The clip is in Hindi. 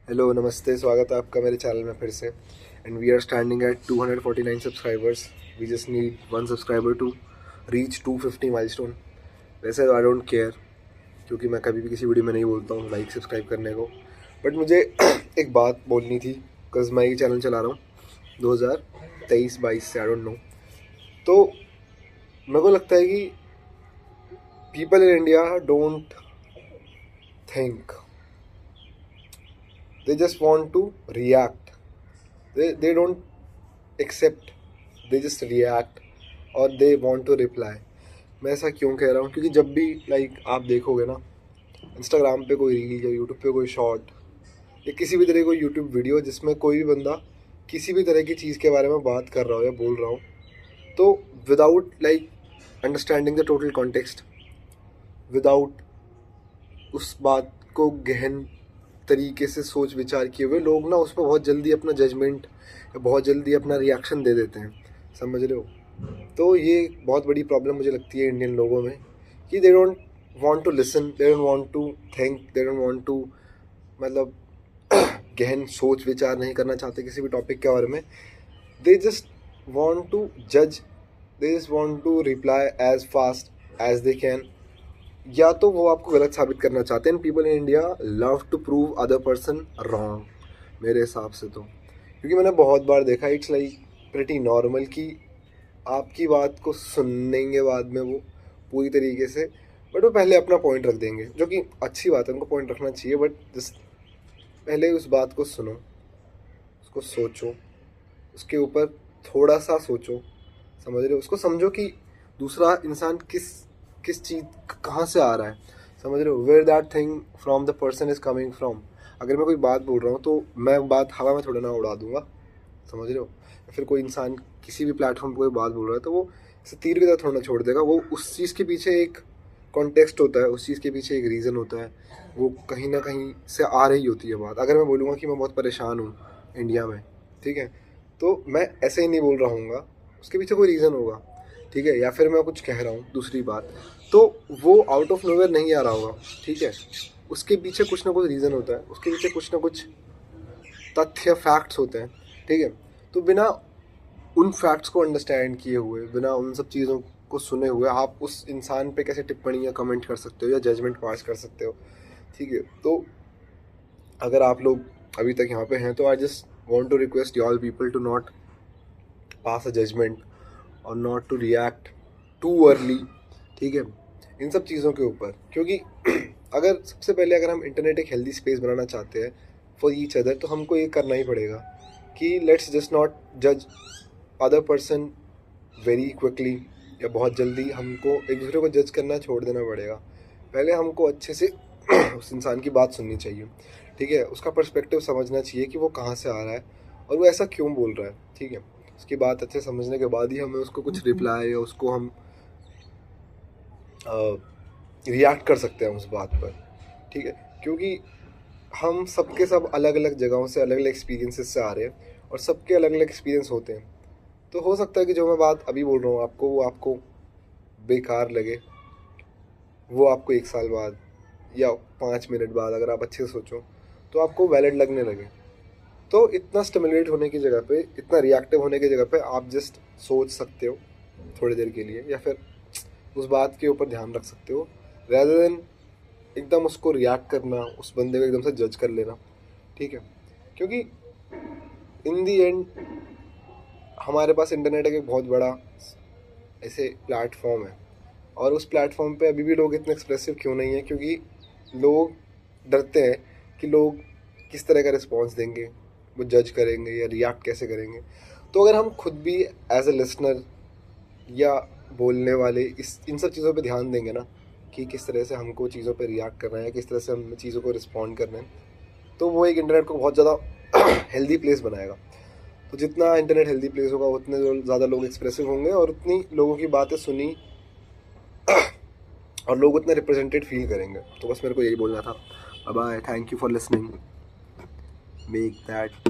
हेलो नमस्ते, स्वागत है आपका मेरे चैनल में फिर से। And we are standing at 249 subscribers. We just need one subscriber to reach 250 milestone. वैसे आई डोंट केयर, क्योंकि मैं कभी भी किसी वीडियो में नहीं बोलता हूँ लाइक सब्सक्राइब करने को। बट मुझे एक बात बोलनी थी, बिकॉज मैं ये चैनल चला रहा हूँ 2023-22 से, आई डोंट नो। तो मेरे को लगता है कि people in India don't think, they just want to react. They don't accept, they just react और they want to reply. मैं ऐसा क्यों कह रहा हूँ? क्योंकि जब भी आप देखोगे ना, इंस्टाग्राम पे कोई रील या यूट्यूब पे कोई शॉर्ट या किसी भी तरह की कोई यूट्यूब वीडियो जिसमें कोई भी बंदा किसी भी तरह की चीज़ के बारे में बात कर रहा हो या बोल रहा हो, तो without understanding the total context, without उस बात को गहन तरीके से सोच विचार किए हुए, लोग ना उस पर बहुत जल्दी अपना जजमेंट या बहुत जल्दी अपना रिएक्शन दे देते हैं। समझ रहे हो? तो ये बहुत बड़ी प्रॉब्लम मुझे लगती है इंडियन लोगों में, कि they don't want to listen, they don't want to think, they don't want to मतलब गहन सोच विचार नहीं करना चाहते किसी भी टॉपिक के बारे में। दे जस्ट वांट टू जज, they just want to reply as fast as they can, या तो वो आपको गलत साबित करना चाहते हैं। People in India love to prove other person wrong, मेरे हिसाब से तो। क्योंकि मैंने बहुत बार देखा, इट्स प्रिटी नॉर्मल कि आपकी बात को सुनने के बाद में वो पूरी तरीके से, बट वो पहले अपना पॉइंट रख देंगे, जो कि अच्छी बात है, उनको पॉइंट रखना चाहिए। बट जस्ट पहले उस बात को सुनो, उसको सोचो, उसके ऊपर थोड़ा सा सोचो, समझ रहे हो? उसको समझो कि दूसरा इंसान किस किस चीज़ कहाँ से आ रहा है, समझ रहे हो? Where that thing from the person is coming from. अगर मैं कोई बात बोल रहा हूँ तो मैं बात हवा में थोड़ा ना उड़ा दूंगा, समझ रहे हो? फिर कोई इंसान किसी भी प्लेटफॉर्म पर कोई बात बोल रहा है तो वो इसे तीर की तरह थोड़ा छोड़ देगा। वो उस चीज़ के पीछे एक कॉन्टेक्स्ट होता है, उस चीज़ के पीछे एक रीज़न होता है, वो कहीं ना कहीं से आ रही होती है बात। अगर मैं बोलूँगा कि मैं बहुत परेशान हूँ इंडिया में, ठीक है, तो मैं ऐसे ही नहीं बोल रहा हूँ, उसके पीछे कोई रीज़न होगा, ठीक है? या फिर मैं कुछ कह रहा हूँ दूसरी बात, तो वो आउट ऑफ नोवेयर नहीं आ रहा होगा, ठीक है? उसके पीछे कुछ ना कुछ रीज़न होता है, उसके पीछे कुछ ना कुछ तथ्य फैक्ट्स होते हैं, ठीक है? तो बिना उन फैक्ट्स को अंडरस्टैंड किए हुए, बिना उन सब चीज़ों को सुने हुए, आप उस इंसान पे कैसे टिप्पणी या कमेंट कर सकते हो या जजमेंट पास कर सकते हो, ठीक है? तो अगर आप लोग अभी तक यहाँ पे हैं तो I just want to request you all people to not pass a judgement और not to react too early, ठीक है, इन सब चीज़ों के ऊपर। क्योंकि अगर सबसे पहले अगर हम इंटरनेट एक हेल्दी स्पेस बनाना चाहते हैं फॉर ईच अदर, तो हमको ये करना ही पड़ेगा कि लेट्स जस्ट नॉट जज अदर पर्सन वेरी क्विकली, या बहुत जल्दी हमको एक दूसरे को जज करना छोड़ देना पड़ेगा। पहले हमको अच्छे से उस इंसान की बात सुननी चाहिए, ठीक है? उसका पर्सपेक्टिव समझना चाहिए कि वो कहाँ से आ रहा है और वो ऐसा क्यों बोल रहा है, ठीक है? उसकी बात अच्छे समझने के बाद ही हमें उसको कुछ रिप्लाई या उसको हम रिएक्ट कर सकते हैं उस बात पर, ठीक है? क्योंकि हम सबके सब अलग अलग जगहों से अलग अलग एक्सपीरियंसेस से आ रहे हैं और सबके अलग अलग एक्सपीरियंस होते हैं। तो हो सकता है कि जो मैं बात अभी बोल रहा हूँ आपको, वो आपको बेकार लगे, वो आपको 1 साल बाद या 5 मिनट बाद अगर आप अच्छे से सोचो तो आपको वैलिड लगने लगे। तो इतना स्टिमुलेट होने की जगह पे, इतना रिएक्टिव होने की जगह पे, आप जस्ट सोच सकते हो थोड़ी देर के लिए, या फिर उस बात के ऊपर ध्यान रख सकते हो, रेदर देन एकदम उसको रिएक्ट करना, उस बंदे को एकदम से जज कर लेना, ठीक है? क्योंकि इन दी एंड हमारे पास इंटरनेट एक बहुत बड़ा ऐसे प्लेटफॉर्म है, और उस प्लेटफॉर्म पे अभी भी लोग इतने एक्सप्रेसिव क्यों नहीं है? क्योंकि लोग डरते हैं कि लोग किस तरह का रिस्पॉन्स देंगे, वो जज करेंगे या रिएक्ट कैसे करेंगे। तो अगर हम खुद भी एज ए लिसनर या बोलने वाले इस इन सब चीज़ों पे ध्यान देंगे ना, कि किस तरह से हमको चीज़ों पे रिएक्ट करना है, किस तरह से हम चीज़ों को रिस्पॉन्ड करना है, तो वो एक इंटरनेट को बहुत ज़्यादा हेल्दी प्लेस बनाएगा। तो जितना इंटरनेट हेल्दी प्लेस होगा, उतने ज़्यादा लोग एक्सप्रेसिव होंगे और उतनी लोगों की बातें सुनी और लोग उतना रिप्रेजेंटेड फील करेंगे। तो बस मेरे को यही बोलना था। Bye, thank you for listening, make that